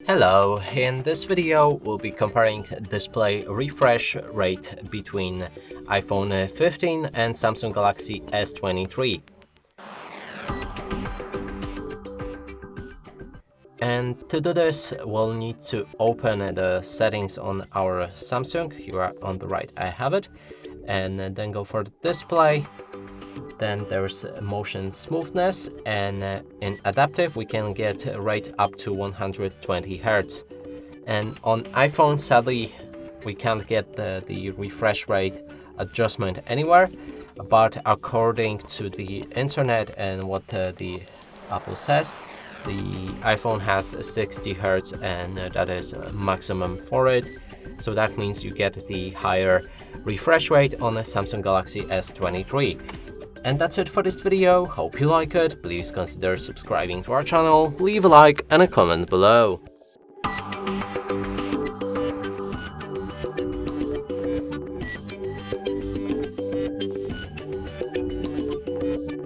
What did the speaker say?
Hello, in this video we'll be comparing display refresh rate between iPhone 15 and Samsung Galaxy S23. And to do this, we'll need to open the settings on our Samsung. Here on the right I have it, and then go for the display. Then there's motion smoothness, and in adaptive we can get a rate up to 120 Hz. And on iPhone, sadly, we can't get the refresh rate adjustment anywhere, but according to the internet and what the Apple says, the iPhone has 60 Hz, and that is maximum for it. So that means you get the higher refresh rate on the Samsung Galaxy S23. And that's it for this video. Hope you like it. Please consider subscribing to our channel, leave a like and a comment below.